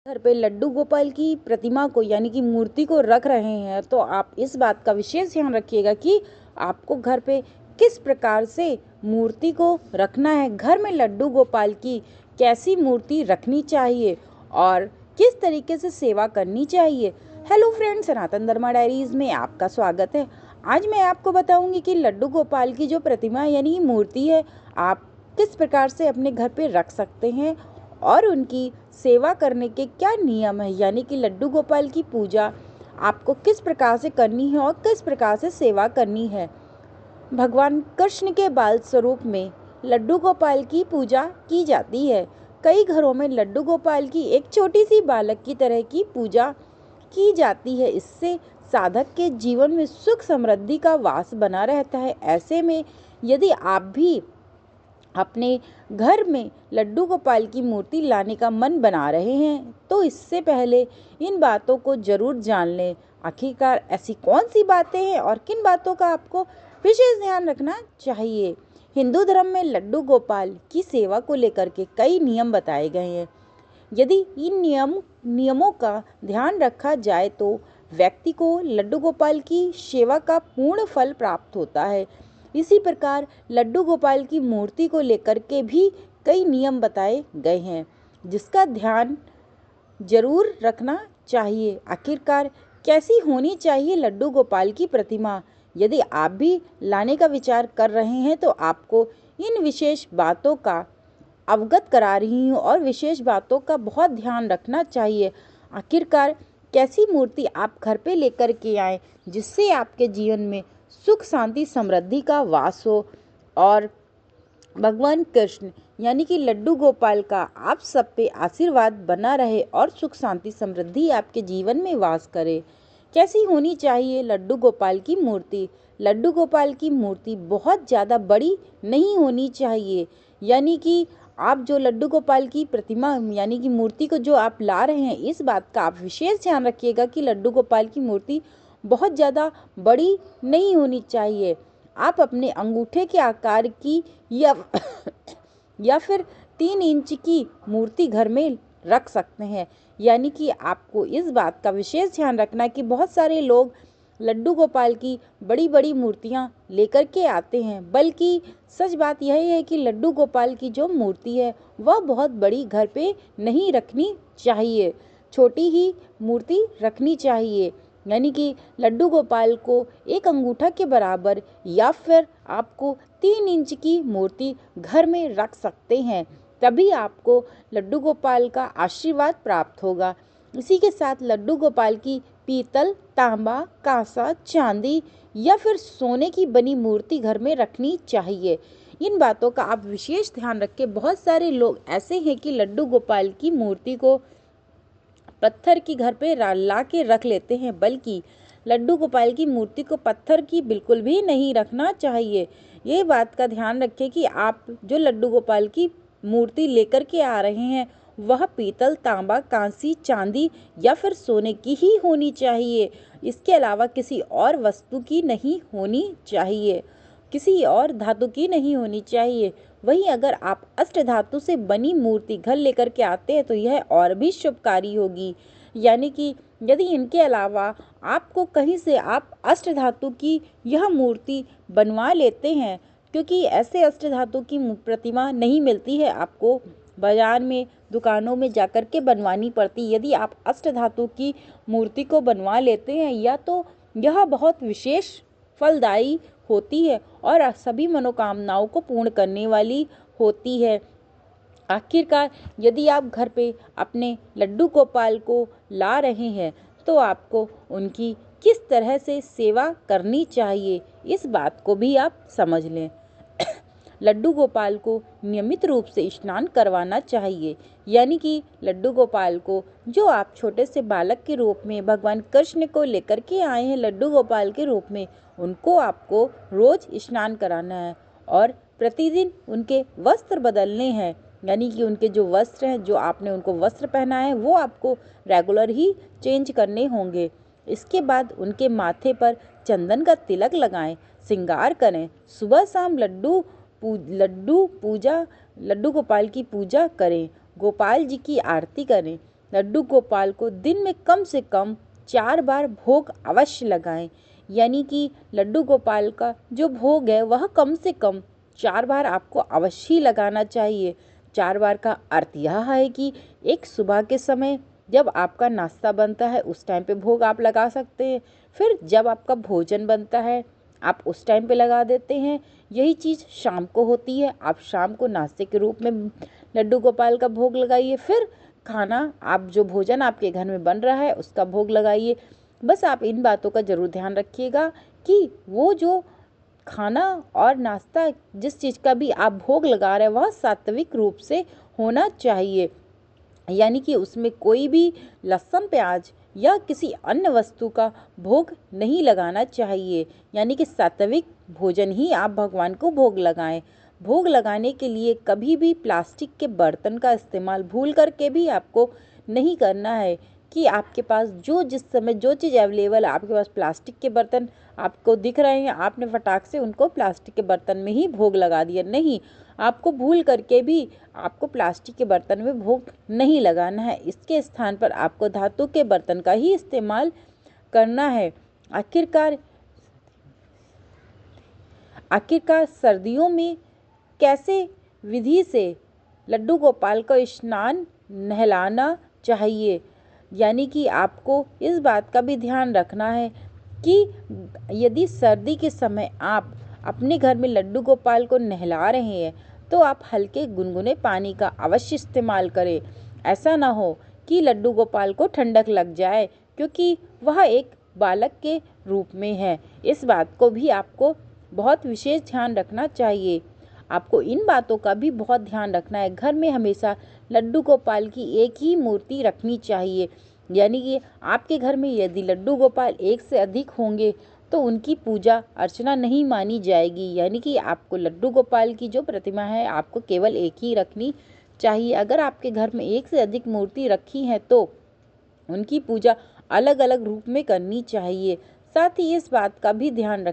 घर पे लड्डू गोपाल की प्रतिमा को यानी कि मूर्ति को रख रहे हैं तो आप इस बात का विशेष ध्यान रखिएगा कि आपको घर पे किस प्रकार से मूर्ति को रखना है। घर में लड्डू गोपाल की कैसी मूर्ति रखनी चाहिए और किस तरीके से सेवा करनी चाहिए। हेलो फ्रेंड्स, सनातन धर्मा डायरीज में आपका स्वागत है। आज मैं आपको बताऊंगी कि लड्डू गोपाल की जो प्रतिमा यानी मूर्ति है आप किस प्रकार से अपने घर पे रख सकते हैं और उनकी सेवा करने के क्या नियम है, यानी कि लड्डू गोपाल की पूजा आपको किस प्रकार से करनी है और किस प्रकार से सेवा करनी है। भगवान कृष्ण के बाल स्वरूप में लड्डू गोपाल की पूजा की जाती है। कई घरों में लड्डू गोपाल की एक छोटी सी बालक की तरह की पूजा की जाती है। इससे साधक के जीवन में सुख समृद्धि का वास बना रहता है। ऐसे में यदि आप भी अपने घर में लड्डू गोपाल की मूर्ति लाने का मन बना रहे हैं तो इससे पहले इन बातों को जरूर जान लें। आखिरकार ऐसी कौन सी बातें हैं और किन बातों का आपको विशेष ध्यान रखना चाहिए। हिंदू धर्म में लड्डू गोपाल की सेवा को लेकर के कई नियम बताए गए हैं। यदि इन नियमों का ध्यान रखा जाए तो व्यक्ति को लड्डू गोपाल की सेवा का पूर्ण फल प्राप्त होता है। इसी प्रकार लड्डू गोपाल की मूर्ति को लेकर के भी कई नियम बताए गए हैं जिसका ध्यान जरूर रखना चाहिए। आखिरकार कैसी होनी चाहिए लड्डू गोपाल की प्रतिमा। यदि आप भी लाने का विचार कर रहे हैं तो आपको इन विशेष बातों का अवगत करा रही हूँ और विशेष बातों का बहुत ध्यान रखना चाहिए। आखिरकार कैसी मूर्ति आप घर पे लेकर के आए जिससे आपके जीवन में सुख शांति समृद्धि का वास हो और भगवान कृष्ण यानी कि लड्डू गोपाल का आप सब पे आशीर्वाद बना रहे और सुख शांति समृद्धि आपके जीवन में वास करे। कैसी होनी चाहिए लड्डू गोपाल की मूर्ति। लड्डू गोपाल की मूर्ति बहुत ज़्यादा बड़ी नहीं होनी चाहिए, यानी कि आप जो लड्डू गोपाल की प्रतिमा यानी कि मूर्ति को जो आप ला रहे हैं इस बात का आप विशेष ध्यान रखिएगा कि लड्डू गोपाल की मूर्ति बहुत ज़्यादा बड़ी नहीं होनी चाहिए। आप अपने अंगूठे के आकार की या फिर 3 इंच की मूर्ति घर में रख सकते हैं। यानी कि आपको इस बात का विशेष ध्यान रखना है कि बहुत सारे लोग लड्डू गोपाल की बड़ी बड़ी मूर्तियां लेकर के आते हैं, बल्कि सच बात यह है कि लड्डू गोपाल की जो मूर्ति है वह बहुत बड़ी घर पे नहीं रखनी चाहिए, छोटी ही मूर्ति रखनी चाहिए। यानी कि लड्डू गोपाल को एक अंगूठा के बराबर या फिर आपको 3 इंच की मूर्ति घर में रख सकते हैं, तभी आपको लड्डू गोपाल का आशीर्वाद प्राप्त होगा। इसी के साथ लड्डू गोपाल की पीतल, तांबा, कांसा, चांदी या फिर सोने की बनी मूर्ति घर में रखनी चाहिए। इन बातों का आप विशेष ध्यान रखें। बहुत सारे लोग ऐसे हैं कि लड्डू गोपाल की मूर्ति को पत्थर की घर पे ला के रख लेते हैं, बल्कि लड्डू गोपाल की मूर्ति को पत्थर की बिल्कुल भी नहीं रखना चाहिए। ये बात का ध्यान रखें कि आप जो लड्डू गोपाल की मूर्ति लेकर के आ रहे हैं वह पीतल, तांबा, कांसी, चांदी या फिर सोने की ही होनी चाहिए। इसके अलावा किसी और वस्तु की नहीं होनी चाहिए, किसी और धातु की नहीं होनी चाहिए। वहीं अगर आप अष्ट धातु से बनी मूर्ति घर लेकर के आते हैं तो यह और भी शुभकारी होगी। यानी कि यदि इनके अलावा आपको कहीं से आप अष्ट धातु की यह मूर्ति बनवा लेते हैं, क्योंकि ऐसे अष्ट धातु की प्रतिमा नहीं मिलती है, आपको बाजार में दुकानों में जाकर के बनवानी पड़ती। यदि आप अष्ट धातु की मूर्ति को बनवा लेते हैं या तो यह बहुत विशेष फलदायी होती है और सभी मनोकामनाओं को पूर्ण करने वाली होती है। आखिरकार यदि आप घर पे अपने लड्डू गोपाल को ला रहे हैं तो आपको उनकी किस तरह से सेवा करनी चाहिए इस बात को भी आप समझ लें। लड्डू गोपाल को नियमित रूप से स्नान करवाना चाहिए। यानी कि लड्डू गोपाल को जो आप छोटे से बालक के रूप में भगवान कृष्ण को लेकर के आए हैं लड्डू गोपाल के रूप में, उनको आपको रोज स्नान कराना है और प्रतिदिन उनके वस्त्र बदलने हैं। यानी कि उनके जो वस्त्र हैं, जो आपने उनको वस्त्र पहना है वो आपको रेगुलर ही चेंज करने होंगे। इसके बाद उनके माथे पर चंदन का तिलक लगाएं, श्रृंगार करें, सुबह शाम लड्डू गोपाल की पूजा करें, गोपाल जी की आरती करें। लड्डू गोपाल को दिन में कम से कम 4 बार भोग अवश्य लगाएं। यानी कि लड्डू गोपाल का जो भोग है वह कम से कम 4 बार आपको अवश्य ही लगाना चाहिए। 4 बार का अर्थ यह है कि एक सुबह के समय जब आपका नाश्ता बनता है उस टाइम पे भोग आप लगा सकते हैं, फिर जब आपका भोजन बनता है आप उस टाइम पे लगा देते हैं। यही चीज़ शाम को होती है, आप शाम को नाश्ते के रूप में लड्डू गोपाल का भोग लगाइए, फिर खाना आप जो भोजन आपके घर में बन रहा है उसका भोग लगाइए। बस आप इन बातों का ज़रूर ध्यान रखिएगा कि वो जो खाना और नाश्ता जिस चीज़ का भी आप भोग लगा रहे हैं वह सात्विक रूप से होना चाहिए। यानी कि उसमें कोई भी लहसुन प्याज या किसी अन्य वस्तु का भोग नहीं लगाना चाहिए। यानी कि सात्विक भोजन ही आप भगवान को भोग लगाएं। भोग लगाने के लिए कभी भी प्लास्टिक के बर्तन का इस्तेमाल भूल करके भी आपको नहीं करना है कि आपके पास जो जिस समय जो चीज़ अवेलेबल है आपके पास प्लास्टिक के बर्तन आपको दिख रहे हैं, आपने फटाक से उनको प्लास्टिक के बर्तन में ही भोग लगा दिया। नहीं, आपको भूल करके भी आपको प्लास्टिक के बर्तन में भोग नहीं लगाना है। इसके स्थान पर आपको धातु के बर्तन का ही इस्तेमाल करना है। आखिरकार सर्दियों में कैसे विधि से लड्डू गोपाल को स्नान नहलाना चाहिए। यानी कि आपको इस बात का भी ध्यान रखना है कि यदि सर्दी के समय आप अपने घर में लड्डू गोपाल को नहला रहे हैं तो आप हल्के गुनगुने पानी का अवश्य इस्तेमाल करें। ऐसा ना हो कि लड्डू गोपाल को ठंडक लग जाए, क्योंकि वह एक बालक के रूप में है। इस बात को भी आपको बहुत विशेष ध्यान रखना चाहिए। आपको इन बातों का भी बहुत ध्यान रखना है। घर में हमेशा लड्डू गोपाल की एक ही मूर्ति रखनी चाहिए। यानी कि आपके घर में यदि लड्डू गोपाल एक से अधिक होंगे तो उनकी पूजा अर्चना नहीं मानी जाएगी। यानी कि आपको लड्डू गोपाल की जो प्रतिमा है आपको केवल एक ही रखनी चाहिए। अगर आपके घर में एक से अधिक मूर्ति रखी है तो उनकी पूजा अलग अलग रूप में करनी चाहिए। साथ ही इस बात का भी ध्यान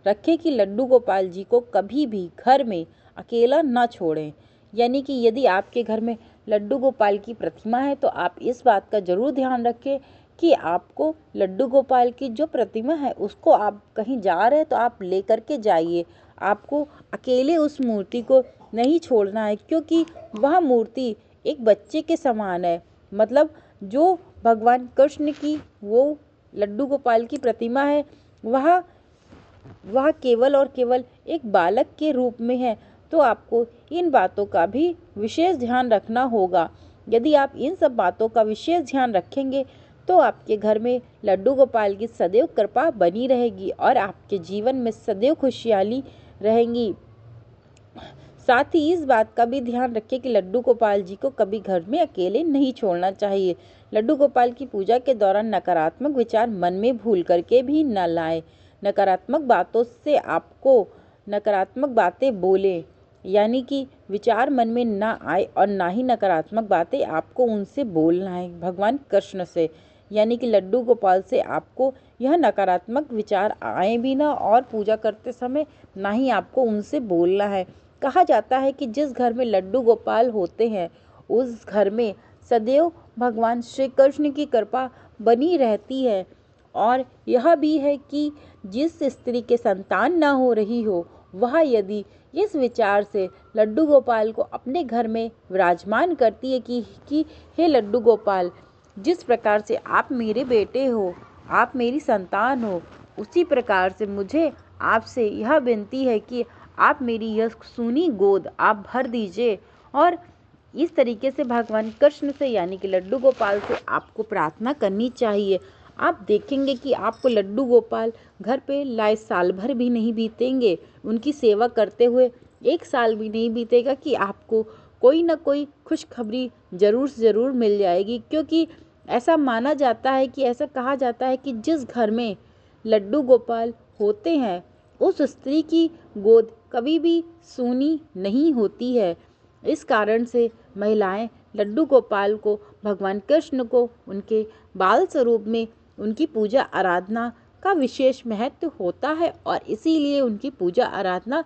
रखें कि लड्डू गोपाल जी को कभी भी घर में अकेला न छोड़ें। यानी कि यदि आपके घर में लड्डू गोपाल की प्रतिमा है तो आप इस बात का ज़रूर ध्यान रखें कि आपको लड्डू गोपाल की जो प्रतिमा है उसको आप कहीं जा रहे हैं तो आप ले करके जाइए। आपको अकेले उस मूर्ति को नहीं छोड़ना है, क्योंकि वह मूर्ति एक बच्चे के समान है। मतलब जो भगवान कृष्ण की वो लड्डू गोपाल की प्रतिमा है वह केवल और केवल एक बालक के रूप में है। तो आपको इन बातों का भी विशेष ध्यान रखना होगा। यदि आप इन सब बातों का विशेष ध्यान रखेंगे तो आपके घर में लड्डू गोपाल की सदैव कृपा बनी रहेगी और आपके जीवन में सदैव खुशहाली रहेंगी। साथ ही इस बात का भी ध्यान रखें कि लड्डू गोपाल जी को कभी घर में अकेले नहीं छोड़ना चाहिए। लड्डू गोपाल की पूजा के दौरान नकारात्मक विचार मन में भूल करके भी न लाएं। नकारात्मक बातों से आपको नकारात्मक बातें बोलें, यानी कि विचार मन में ना आए, और ना ही नकारात्मक बातें आपको उनसे बोलना है भगवान कृष्ण से। यानी कि लड्डू गोपाल से आपको यह नकारात्मक विचार आए भी ना, और पूजा करते समय ना ही आपको उनसे बोलना है। कहा जाता है कि जिस घर में लड्डू गोपाल होते हैं उस घर में सदैव भगवान श्री कृष्ण की कृपा बनी रहती है। और यह भी है कि जिस स्त्री के संतान न हो रही हो वह यदि इस विचार से लड्डू गोपाल को अपने घर में विराजमान करती है कि हे लड्डू गोपाल, जिस प्रकार से आप मेरे बेटे हो, आप मेरी संतान हो, उसी प्रकार से मुझे आपसे यह विनती है कि आप मेरी यह सूनी गोद आप भर दीजिए। और इस तरीके से भगवान कृष्ण से यानी कि लड्डू गोपाल से आपको प्रार्थना करनी चाहिए। आप देखेंगे कि आपको लड्डू गोपाल घर पे लाए साल भर भी नहीं बीतेंगे, उनकी सेवा करते हुए 1 साल भी नहीं बीतेगा कि आपको कोई ना कोई खुशखबरी ज़रूर से ज़रूर मिल जाएगी। क्योंकि ऐसा माना जाता है कि ऐसा कहा जाता है कि जिस घर में लड्डू गोपाल होते हैं उस स्त्री की गोद कभी भी सूनी नहीं होती है। इस कारण से महिलाएं लड्डू गोपाल को, भगवान कृष्ण को उनके बाल स्वरूप में उनकी पूजा आराधना का विशेष महत्व होता है और इसीलिए उनकी पूजा आराधना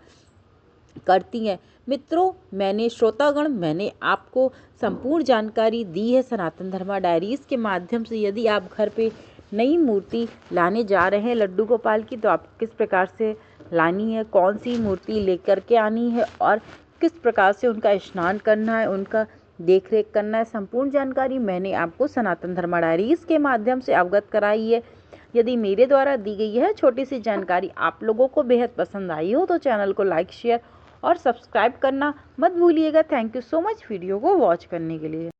करती हैं। मित्रों, मैंने आपको संपूर्ण जानकारी दी है सनातन धर्मा डायरीज़ के माध्यम से। यदि आप घर पे नई मूर्ति लाने जा रहे हैं लड्डू गोपाल की, तो आपको किस प्रकार से लानी है, कौन सी मूर्ति लेकर के आनी है और किस प्रकार से उनका स्नान करना है, उनका देख रेख करना है, संपूर्ण जानकारी मैंने आपको सनातन धर्मा डायरीज़ के माध्यम से अवगत कराई है। यदि मेरे द्वारा दी गई यह छोटी सी जानकारी आप लोगों को बेहद पसंद आई हो तो चैनल को लाइक, शेयर और सब्सक्राइब करना मत भूलिएगा। Thank you so much video को वॉच करने के लिए।